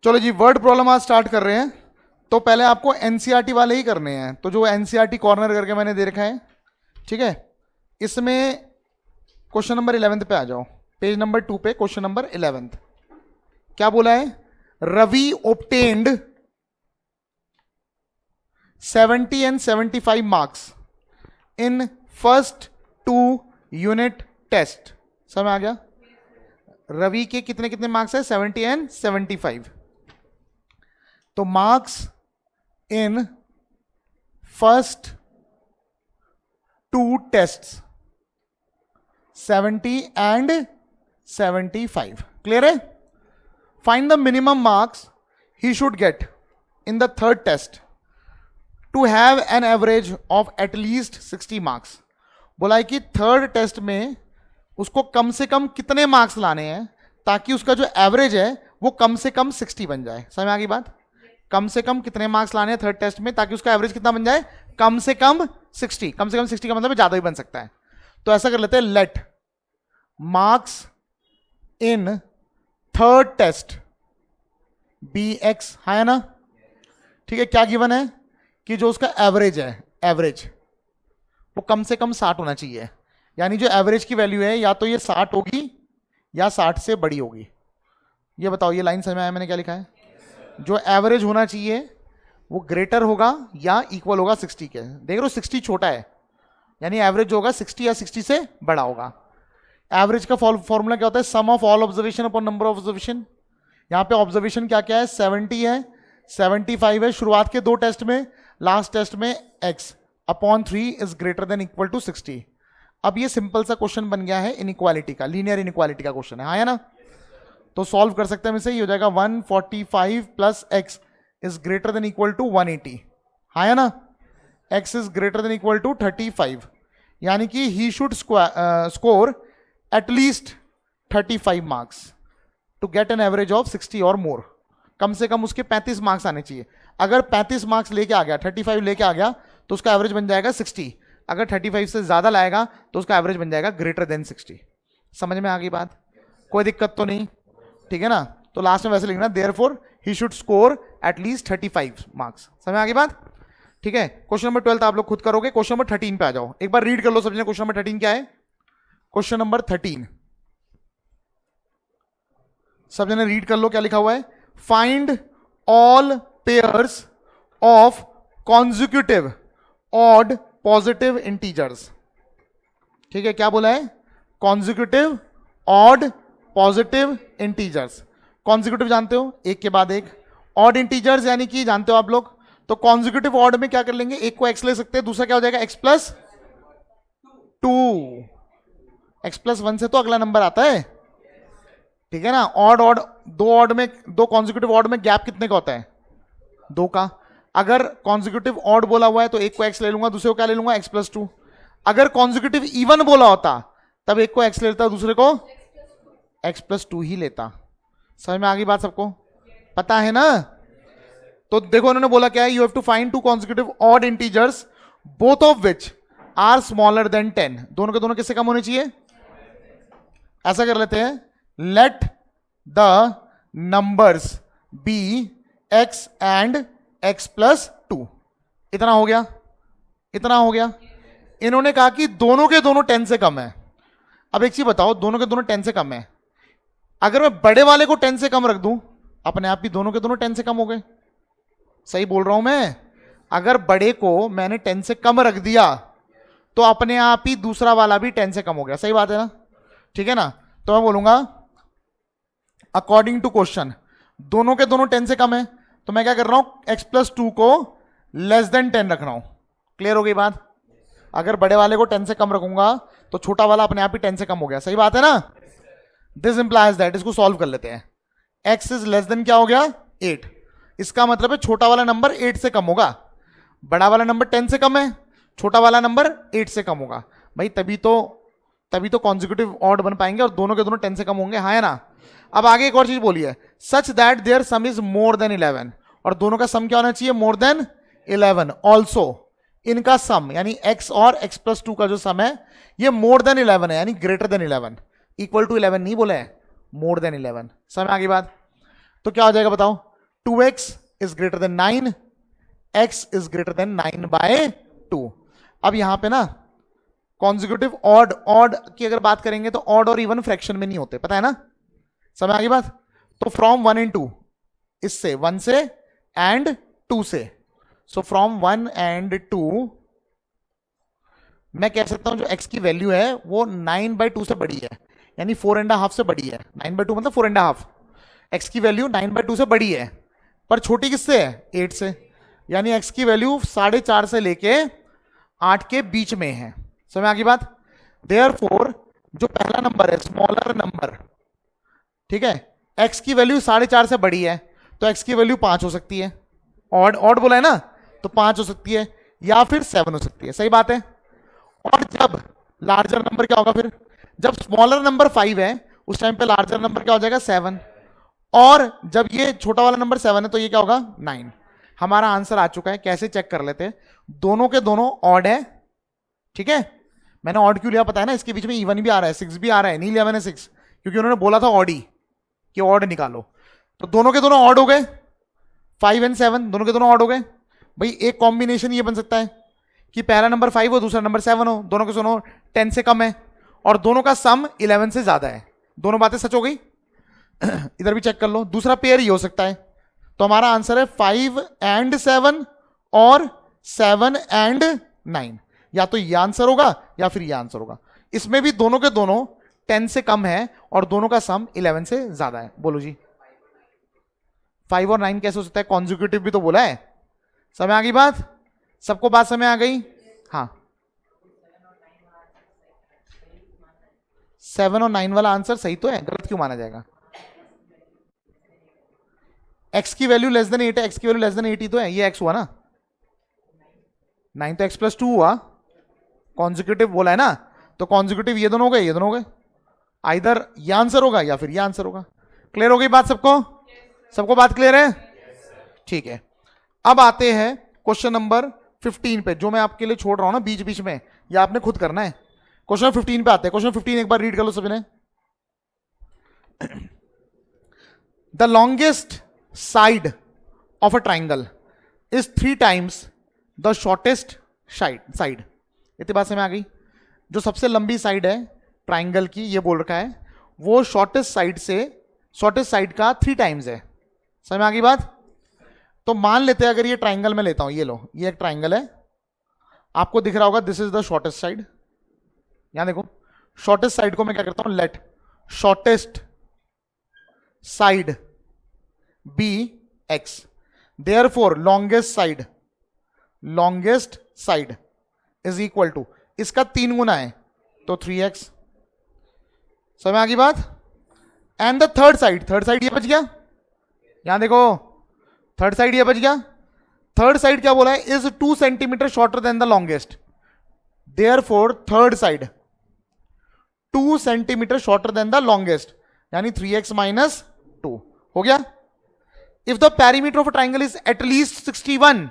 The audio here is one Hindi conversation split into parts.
चलो जी, वर्ड प्रॉब्लम आज स्टार्ट कर रहे हैं। तो पहले आपको एनसीईआरटी वाले ही करने हैं। तो जो एनसीईआरटी कॉर्नर करके मैंने दे रखा है, ठीक है, इसमें क्वेश्चन नंबर 11 पे आ जाओ। पेज नंबर 2 पे क्वेश्चन नंबर 11 क्या बोला है? Ravi obtained 70 and 75 marks in first 2 unit test। समझ आ गया? रवि के कितने कितने मार्क्स है? 70 एंड 75। तो marks in first 2 tests 70 and 75। Clear है? Find the minimum marks he should get in the third test to have an average of at least 60 marks. बोला है कि थर्ड टेस्ट में उसको कम से कम कितने मार्क्स लाने हैं ताकि उसका जो एवरेज है वो कम से कम 60 बन जाए। समझ आ गई बात? कम से कम कितने मार्क्स लाने हैं थर्ड टेस्ट में ताकि उसका एवरेज कितना बन जाए? कम से कम 60। कम से कम 60 का मतलब ज्यादा भी बन सकता है। तो ऐसा कर लेते हैं, let marks in third test be x. है ना? ठीक है। क्या गिवन है कि जो उसका एवरेज है, एवरेज वो कम से कम 60 होना चाहिए। यानी जो एवरेज की वैल्यू है या तो ये 60 होगी या 60 से बड़ी होगी। ये बताओ, ये लाइन समझ में आया मैंने क्या लिखा है? जो एवरेज होना चाहिए वो ग्रेटर होगा या इक्वल होगा 60 के। देख रहे हो 60 छोटा है, यानी एवरेज होगा 60 या 60 से बड़ा होगा। एवरेज का फॉर्मूला क्या होता है? Sum of all observation upon number of observation. यहां पे ऑब्जर्वेशन क्या क्या है? 70 है, 75 है शुरुआत के 2 टेस्ट में, लास्ट टेस्ट में x upon 3 is greater than equal to 60। अब ये सिंपल सा क्वेश्चन बन गया है इनइक्वालिटी का, लीनियर इनइक्वालिटी का क्वेश्चन है। हाँ, है ना? तो सॉल्व कर सकते हैं इसे। ये हो जाएगा 145 plus x is greater than equal to 180। हाँ, है ना? x is greater than equal to 35, यानी कि he should score at least 35 marks to get an average of 60 और मोर। कम से कम उसके 35 मार्क्स आने चाहिए। अगर 35 मार्क्स लेके आ गया, 35 लेके आ गया, तो उसका एवरेज बन जाएगा 60। अगर 35 से ज्यादा लाएगा तो उसका एवरेज बन जाएगा ग्रेटर देन 60। समझ में आ गई बात? कोई दिक्कत तो नहीं? ठीक है ना? तो लास्ट में वैसे लिखना, therefore he should score at least 35 marks. समझ में आ गई बात? ठीक है। क्वेश्चन नंबर 12 आप लोग खुद करोगे। क्वेश्चन नंबर 13 पे आ जाओ। एक बार रीड कर लो सबने। क्वेश्चन नंबर 13 क्या है? क्वेश्चन नंबर 13 सब जने रीड कर लो क्या लिखा हुआ है। Find all pairs of consecutive odd positive integers. ठीक है, क्या बोला है? Consecutive odd positive integers. Consecutive जानते हो, एक के बाद एक। ऑड इंटीजर्स यानी कि जानते हो आप लोग। तो कॉन्जिक्यूटिव ऑड में क्या कर लेंगे? एक को x ले सकते हैं, दूसरा क्या हो जाएगा? x plus 2। x प्लस 1 से तो अगला नंबर आता है। ठीक है ना? ऑड ऑड, दो कॉन्जिक्यूटिव ऑड में गैप कितने का होता है? 2 का। अगर कॉन्जिक्यूटिव ऑड बोला हुआ है तो एक को x ले लूंगा, दूसरे को क्या ले लूंगा? x plus 2। अगर कॉन्जिक्यूटिव इवन बोला होता तब एक को x ले लेता, दूसरे को x प्लस 2 ही लेता। समझ में आ गई बात सबको? पता है ना? तो देखो उन्होंने बोला क्या है? You have to find 2 consecutive odd integers both of which are smaller than 10। दोनों के दोनों किससे कम होने चाहिए? ऐसा कर लेते हैं, let the numbers be x and x plus 2। इतना हो गया? इतना हो गया? इन्होंने कहा कि दोनों के दोनों 10 से कम है। अब एक चीज बताओ, दोनों के दोनों 10 से कम है, अगर मैं बड़े वाले को 10 से कम रख दूं, अपने आप ही दोनों के दोनों 10 से कम हो गए। सही बोल रहा हूं मैं? अगर बड़े को मैंने 10 से कम रख दिया तो अपने आप ही दूसरा वाला भी 10 से कम हो गया। सही बात है ना? ठीक है ना? तो मैं बोलूंगा अकॉर्डिंग टू क्वेश्चन दोनों के दोनों 10 से कम है, तो मैं क्या कर रहा हूं? x प्लस 2 को लेस देन 10 रख रहा हूं। क्लियर हो गई बात? अगर बड़े वाले को 10 से कम रखूंगा तो छोटा वाला अपने आप ही 10 से कम हो गया। सही बात है ना? This implies that. इसको सॉल्व कर लेते हैं। x इज लेस देन क्या हो गया? 8। इसका मतलब है छोटा वाला नंबर 8 से कम होगा, बड़ा वाला नंबर 10 से कम है, छोटा वाला नंबर 8 से कम होगा। भाई तभी तो कॉन्जिक्यूटिव ऑड बन पाएंगे और दोनों के दोनों 10 से कम होंगे। हाँ है ना? अब आगे एक और चीज बोली है, such that their sum is more than 11। और दोनों का सम क्या होना चाहिए? मोर देन 11। ऑल्सो इनका सम यानी x और x प्लस 2 का जो सम है ये मोर देन 11 है, यानी ग्रेटर देन 11। इक्वल टू 11 नहीं बोले हैं, मोर देन 11। समझ आ गई बात? तो क्या हो जाएगा बताओ? 2x is greater then 9, x is greater then 9/2। अब यहां पे ना कॉन्जिक्यूटिव ऑड की अगर बात करेंगे तो ऑड और इवन फ्रैक्शन में नहीं होते, पता है ना, समझ आ गई बात। तो फ्रॉम 1 and 2, इससे 1 से एंड 2 से, सो फ्रॉम 1 and 2 मैं कह सकता हूं जो x की वैल्यू है वो 9/2 से बड़ी है, यानी 4.5 से बड़ी है। 9/2 मतलब 4.5, x की वैल्यू 9/2 से बड़ी है, पर छोटी किससे है, 8 से, यानी x की वैल्यू 4.5 से लेके 8 के बीच में है। समझ आ गई बात। देयरफॉर जो पहला नंबर है स्मॉलर नंबर, ठीक है, x की वैल्यू 4.5 से बड़ी है, तो x की वैल्यू 5 हो सकती है, ऑड बोला है ना, तो 5 हो सकती है या फिर 7 हो सकती है, सही बात है। और जब लार्जर नंबर क्या होगा, फिर जब स्मॉलर नंबर 5 है उस टाइम पे लार्जर नंबर क्या हो जाएगा, 7, और जब ये छोटा वाला नंबर 7 है तो ये क्या होगा, 9। हमारा आंसर आ चुका है। कैसे चेक कर लेते हैं, दोनों के दोनों ऑड है, ठीक है। मैंने ऑड क्यों लिया पता है ना, इसके बीच में इवन भी आ रहा है, 6 भी आ रहा है, नहीं लिया मैंने 6 क्योंकि उन्होंने बोला था ऑड ही कि ऑड निकालो, तो दोनों के दोनों ऑड हो गए, 5 and 7 दोनों के दोनों ऑड हो गए। भाई एक कॉम्बिनेशन ये बन सकता है कि पहला नंबर 5 हो दूसरा नंबर 7 हो, दोनों के दोनों 10 से कम है और दोनों का सम 11 से ज्यादा है, दोनों बातें सच हो गई। इधर भी चेक कर लो, दूसरा पेयर ही हो सकता है, तो हमारा आंसर है 5 and 7 और 7 and 9, या तो ये आंसर होगा या फिर ये आंसर होगा। इसमें भी दोनों के दोनों 10 से कम है और दोनों का सम 11 से ज्यादा है। बोलो जी 5 और 9 कैसे हो सकता है, कॉन्जिक्यूटिव भी तो बोला है। समझ आ गई बात, सबको बात समझ आ गई। हाँ 7 और 9 वाला आंसर सही तो है, गलत क्यों माना जाएगा। x की वैल्यू लेस देन 8 है, x की वैल्यू लेस देन 8 ही तो है, ये x हुआ ना, 9 तो x+2 हुआ, कॉन्जिक्यूटिव बोला है ना, तो कॉन्जिक्यूटिव ये दोनों हो गए, ये दोनों हो गए, आइदर ये आंसर होगा या फिर ये आंसर होगा। क्लियर हो गई बात सबको, सबको बात क्लियर है, ठीक है। अब आते हैं क्वेश्चन नंबर 15 पे, जो मैं आपके लिए छोड़ रहा हूं ना बीच बीच में, या आपने खुद करना है। क्वेश्चन 15 पे आते हैं। क्वेश्चन 15 एक बार रीड कर लो सभी ने। The longest side of a triangle is 3 times the shortest side. इतनी बात समझ आ गई। जो सबसे लंबी साइड है ट्राइंगल की, ये बोल रखा है वो शॉर्टेस्ट साइड का 3 times है। समझ में आ गई बात। तो मान लेते हैं अगर ये ट्राइंगल में लेता हूं, ये लो, ये एक ट्राइंगल है, आपको दिख रहा होगा this is the shortest side. यहां देखो, शॉर्टेस्ट साइड को मैं क्या करता हूं, let shortest side be x, therefore longest side is equal to, इसका 3 गुना है तो 3x। समझ में आ गई बात। एंड द थर्ड साइड ये बच गया, यहां देखो थर्ड साइड ये बच गया। थर्ड साइड क्या बोला है, is 2 cm shorter than the longest, therefore third side 2 cm shorter than the longest, यानी 3x - 2 हो गया। If the perimeter of a triangle is at least 61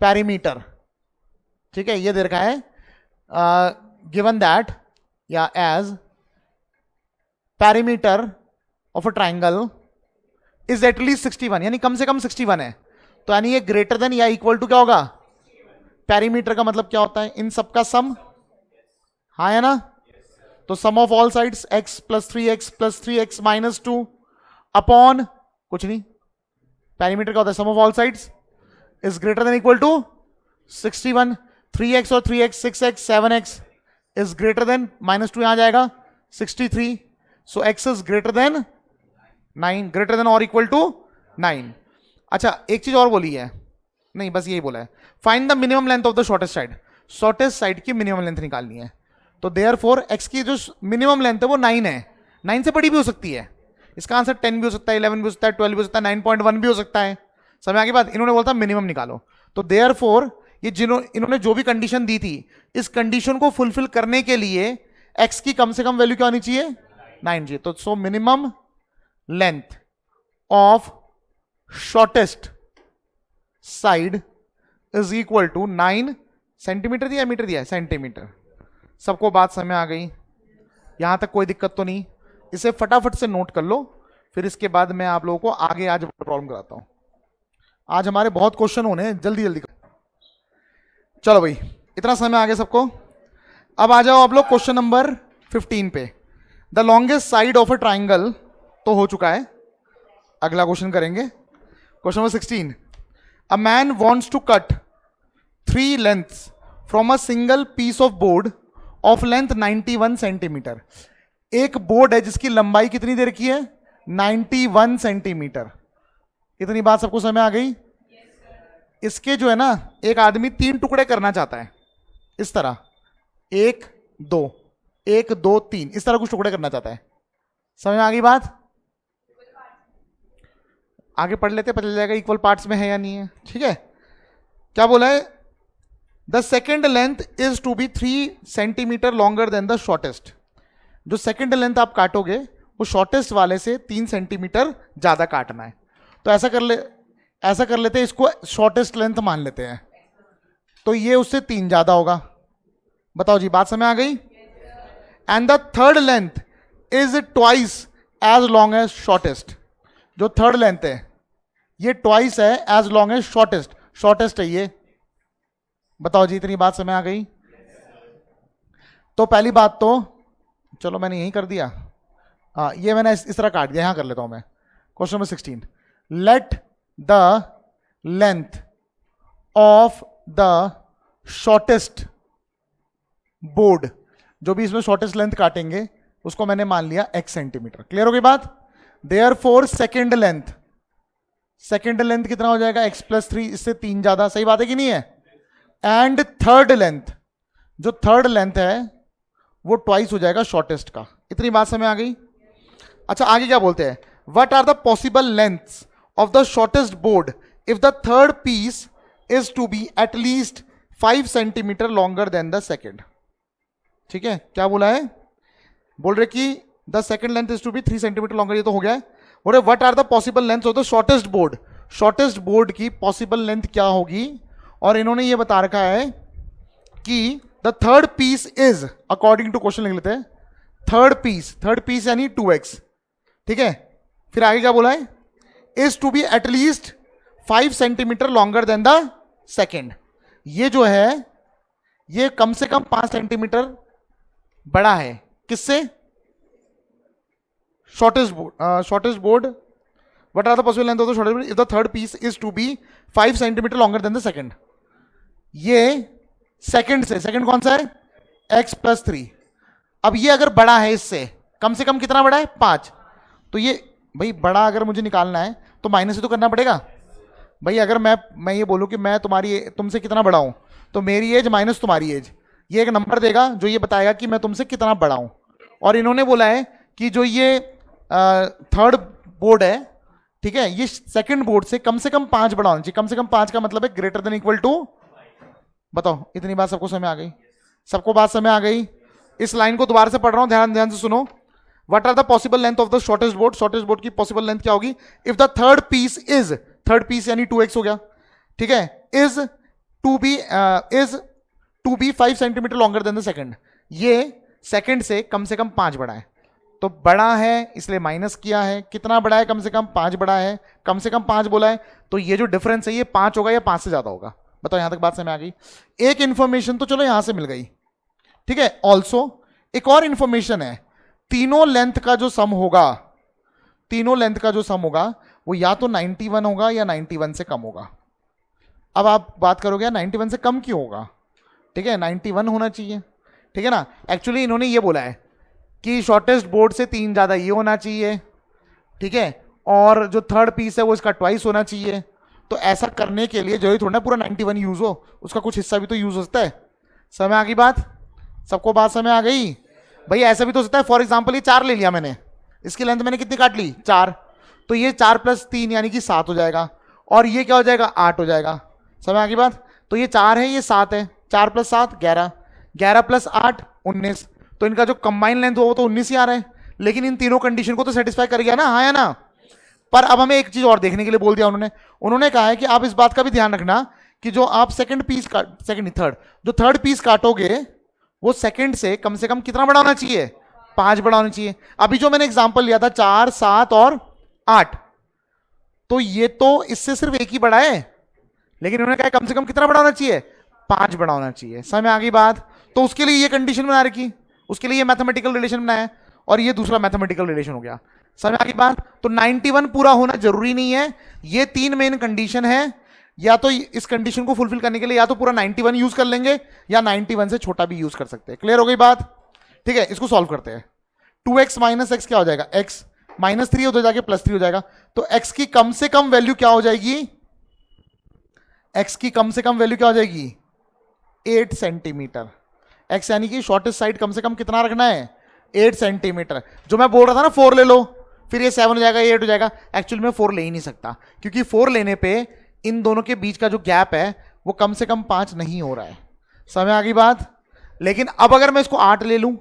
perimeter, ठीक है, ये दे रखा है, गिवन दैट या as perimeter of a triangle is at least 61, यानी कम से कम 61 है, तो यानी ये ग्रेटर देन या इक्वल टू क्या होगा, पेरीमीटर का मतलब क्या होता है, इन सबका सम, हाँ है ना। तो sum of all sides x + 3x + 3x - 2 upon कुछ नहीं, पेरीमीटर क्या होता है, sum of all sides is greater than equal to 61। 3x और 3x 6x 7x is greater then -2 यहां जाएगा 63, सो x is greater then 9, greater than और इक्वल टू 9। अच्छा एक चीज और बोली है, नहीं बस यही बोला है, find the minimum length of the shortest side, shortest side की मिनिमम लेंथ निकालनी है। तो देयरफॉर x की जो मिनिमम लेंथ है वो 9 है, 9 से बड़ी भी हो सकती है, इसका आंसर 10 भी हो सकता है, 11 भी हो सकता है, 12 भी हो सकता है, 9.1 भी हो सकता है। समझ आगे बात। इन्होंने बोला था मिनिमम निकालो, तो देयरफॉर ये इन्होंने जो भी कंडीशन दी थी, इस कंडीशन को फुलफिल करने के लिए x की कम से कम वैल्यू क्या होनी चाहिए, 9 चाहिए। तो so minimum length of shortest side is equal to 9 centimetre दिया, मीटर दिया, सेंटीमीटर। सबको बात समझ आ गई, यहां तक कोई दिक्कत तो नहीं। इसे फटाफट से नोट कर लो, फिर इसके बाद मैं आप लोगों को आगे आज प्रॉब्लम कराता हूं। आज हमारे बहुत क्वेश्चन होने हैं, जल्दी जल्दी। चलो भाई, इतना समय आ गया सबको। अब आ जाओ आप लोग क्वेश्चन नंबर 15 पे। The longest side of a triangle तो हो चुका है, अगला क्वेश्चन करेंगे। Question number 16, a man wants to cut 3 lengths from a single piece of board of length 91 centimetre. एक बोर्ड है जिसकी लंबाई कितनी देर की है? 91 सेंटीमीटर। इतनी बात सबको समझ में आ गई? इसके जो है ना, एक आदमी 3 टुकड़े करना चाहता है, इस तरह 1 2 1 2 3, इस तरह कुछ टुकड़े करना चाहता है। समझ में आ गई बात? आगे पढ़ लेते, पता चल जाएगा इक्वल पार्ट्स में है या नहीं है। ठीक है, क्या बोला है? The second length is to be 3 centimetre longer than the shortest. जो सेकेंड लेंथ आप काटोगे वो शॉर्टेस्ट वाले से 3 सेंटीमीटर ज्यादा काटना है। तो ऐसा कर लेते हैं, इसको शॉर्टेस्ट लेंथ मान लेते हैं, तो ये उससे 3 ज्यादा होगा। बताओ जी, बात समझ आ गई? And the third length is twice as long as shortest. जो थर्ड लेंथ है ये ट्वाइस है as long as shortest. Shortest है ये। बताओ जी, इतनी बात समझ आ गई? तो पहली बात तो चलो मैंने यही कर दिया, हाँ ये मैंने इस तरह काट दिया, यहां कर लेता हूं मैं। Question number 16, let the length of the shortest board, जो भी इसमें शॉर्टेस्ट लेंथ काटेंगे उसको मैंने मान लिया x सेंटीमीटर। क्लियर हो गई बात? देयरफॉर सेकेंड लेंथ कितना हो जाएगा? x प्लस 3, इससे 3 ज्यादा। सही बात है कि नहीं है? एंड थर्ड लेंथ, जो थर्ड लेंथ है वो ट्वाइस हो जाएगा शॉर्टेस्ट का। इतनी बात समझ आ गई? अच्छा, आगे क्या बोलते हैं? What are the possible lengths of the shortest board if the third piece is to be at least 5 centimetre longer than the second. ठीक है, क्या बोला है? बोल रहे कि the second length is to be 3 centimetre longer, ये तो हो गया है। बोल रहे what are the possible length of the shortest board. Shortest board की पॉसिबल लेंथ क्या होगी? और इन्होंने ये बता रखा है कि the third piece is, according to question लिख लेते हैं, थर्ड पीस यानी 2x। ठीक है, फिर आगे क्या बोला है? Is to be at least 5 centimetre longer than the second. ये जो है ये कम से कम 5 सेंटीमीटर बड़ा है किससे? Shortest board. What are the possible length of the shortest board if the third piece is to be 5 centimetre longer than the second. ये सेकेंड सेकेंड कौन सा है? x plus 3। अब ये अगर बड़ा है इससे, कम से कम कितना बड़ा है? 5। तो ये भाई बड़ा अगर मुझे निकालना है तो माइनस ही तो करना पड़ेगा भाई। अगर मैं ये बोलूं कि मैं तुमसे कितना बड़ा हूं, तो मेरी एज माइनस तुम्हारी एज, ये एक नंबर देगा जो ये बताएगा कि मैं तुमसे कितना बड़ा हूं। और इन्होंने बोला है कि जो ये थर्ड बोर्ड है, ठीक है, ये सेकंड बोर्ड से कम 5 बड़ा होना चाहिए। कम से कम 5 का मतलब है ग्रेटर देन इक्वल टू। बताओ, इतनी बात सबको समझ आ गई? सबको बात समझ आ गई? इस लाइन को दोबारा से पढ़ रहा हूं, ध्यान से सुनो। What are the possible length of the shortest board. Shortest board की पॉसिबल लेंथ क्या होगी? इफ द थर्ड पीस यानी 2x हो गया, ठीक है, is to be 5 centimetre longer than the second. ये सेकंड से कम 5 बड़ा है, तो बड़ा है इसलिए माइनस किया है। कितना बड़ा है? कम से कम 5 बड़ा है, कम से कम 5 बोला है, तो ये जो डिफरेंस है ये 5 होगा या 5 से ज्यादा होगा? बताओ, यहां तक बात समझ आ गई? एक इंफॉर्मेशन तो चलो यहां से मिल गई, ठीक है। ऑल्सो एक और इंफॉर्मेशन है, तीनों लेंथ का जो सम होगा वो या तो 91 होगा या 91 से कम होगा। अब आप बात करोगे 91 से कम क्यों होगा? ठीक है, 91 होना चाहिए, ठीक है ना। एक्चुअली इन्होंने ये बोला है कि शॉर्टेस्ट बोर्ड से 3 ज्यादा ये होना चाहिए, ठीक है, और जो थर्ड पीस है वो इसका ट्वाइस होना चाहिए। तो ऐसा करने के लिए जरूरी थोड़ा ना पूरा 91 यूज हो, उसका कुछ हिस्सा भी तो यूज होता है। समझ आ गई बात? सबको बात समझ आ गई? भाई ऐसा भी तो हो सकता है, फॉर एग्जाम्पल ये 4 ले लिया मैंने, इसकी लेंथ मैंने कितनी काट ली? 4, तो ये 4 + 3 यानी कि 7 हो जाएगा, और ये क्या हो जाएगा? 8 हो जाएगा। समझ आ गई बात? तो ये 4 है, ये 7 है, 4 + 7 11, 11 + 8 19, तो इनका जो कंबाइन लेंथ हो वो तो 19 ही आ रहा है। लेकिन इन तीनों कंडीशन को तो सेटिस्फाई कर गया ना, हाँ या ना? पर अब हमें एक चीज और देखने के लिए बोल दिया उन्होंने कहा है कि आप इस बात का भी ध्यान रखना कि जो आप थर्ड पीस काटोगे वो सेकंड से कम कितना बड़ा होना चाहिए? 5 बड़ा होना चाहिए। अभी जो मैंने एग्जांपल लिया था 4, 7 और 8। तो ये तो इससे सिर्फ एक ही बड़ा है, लेकिन उन्होंने कहा कम से कम कितना बड़ा होना चाहिए, 5 बड़ा होना चाहिए। समझ में आ गई बात? तो उसके लिए ये कंडीशन बना रखी, उसके लिए ये मैथमेटिकल रिलेशन बनाया, और ये दूसरा मैथमेटिकल रिलेशन हो गया। समझ में आ गई बात? तो 91 पूरा होना जरूरी नहीं है, ये 3 मेन कंडीशन है। या तो इस कंडीशन को फुलफिल करने के लिए या तो पूरा 91 यूज कर लेंगे, या 91 से छोटा भी यूज कर सकते हैं। क्लियर हो गई बात? ठीक है, इसको सॉल्व करते हैं। 2x माइनस एक्स क्या हो जाएगा, x माइनस 3 उधर जाके प्लस 3 हो जाएगा। तो x की कम से कम वैल्यू क्या हो जाएगी, x की कम से कम वैल्यू क्या हो जाएगी, 8 सेंटीमीटर। x यानी कि शॉर्टेस्ट साइड कम से कम कितना रखना है, 8 सेंटीमीटर। जो मैं बोल रहा था ना 4 ले लो, फिर ये 7 हो जाएगा, ये 8 हो जाएगा। एक्चुअली में 4 ले ही नहीं सकता, क्योंकि 4 लेने पे इन दोनों के बीच का जो गैप है वो कम से कम 5 नहीं हो रहा है। समझ में आ गई बात? लेकिन अब अगर मैं इसको 8 ले लूं,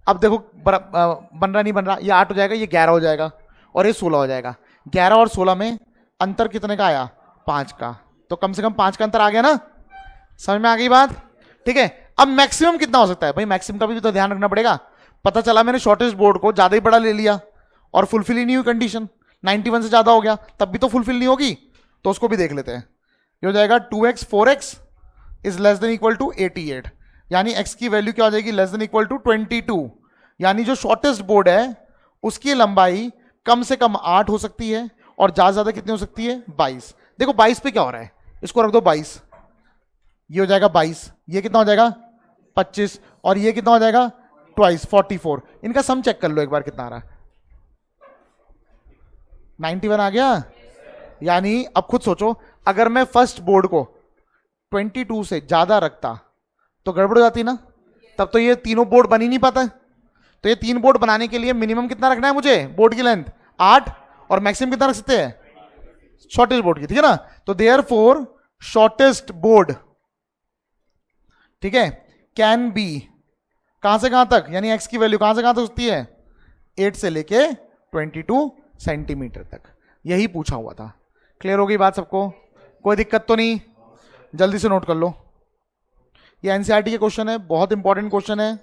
अब देखो बन रहा नहीं बन रहा, ये 8 हो जाएगा, ये 11 हो जाएगा, और ये 16 हो जाएगा। 11 और 16 में अंतर कितने का आया, 5 का। तो कम से कम 5 का अंतर आ गया ना। समझ में आ गई बात? ठीक है, अब मैक्सिमम कितना हो सकता है भाई, मैक्सिमम का भी तो ध्यान रखना पड़ेगा। पता चला मैंने शॉर्टेस्ट बोर्ड को ज्यादा ही बड़ा ले लिया और फुलफिल ही नहीं हुई कंडीशन, 91 से ज्यादा हो गया, तब भी तो फुलफिल नहीं होगी। तो उसको भी देख लेते हैं। ये हो जाएगा 2x 4x is less than equal to 88, यानी x की वैल्यू क्या हो जाएगी, लेस देन इक्वल टू 22। यानी जो शॉर्टेस्ट बोर्ड है उसकी लंबाई कम से कम 8 हो सकती है, और ज्यादा ज्यादा कितनी हो सकती है, 22। देखो 22 पे क्या हो रहा है, इसको रख दो 22, ये हो जाएगा 22, ये कितना हो जाएगा 25, और ये कितना हो जाएगा ट्वाइस 44। इनका सम चेक कर लो एक बार कितना आ रहा है, 91 आ गया। यानी अब खुद सोचो, अगर मैं फर्स्ट बोर्ड को 22 से ज्यादा रखता तो गड़बड़ हो जाती ना, तब तो ये तीनों बोर्ड बन ही नहीं पाता। तो ये 3 बोर्ड बनाने के लिए मिनिमम कितना रखना है मुझे, बोर्ड की लेंथ 8, और मैक्सिमम कितना रख सकते हैं, शॉर्टेस्ट बोर्ड की, ठीक है ना। तो देयरफॉर शॉर्टेस्ट बोर्ड, ठीक है, कैन बी कहां से कहां तक, यानी एक्स की वैल्यू कहां से कहां तक होती है, 8 से लेके 22 सेंटीमीटर तक। यही पूछा हुआ था। क्लियर हो गई बात सबको? कोई दिक्कत तो नहीं? जल्दी से नोट कर लो, ये एनसीईआरटी के क्वेश्चन है, बहुत इंपॉर्टेंट क्वेश्चन है।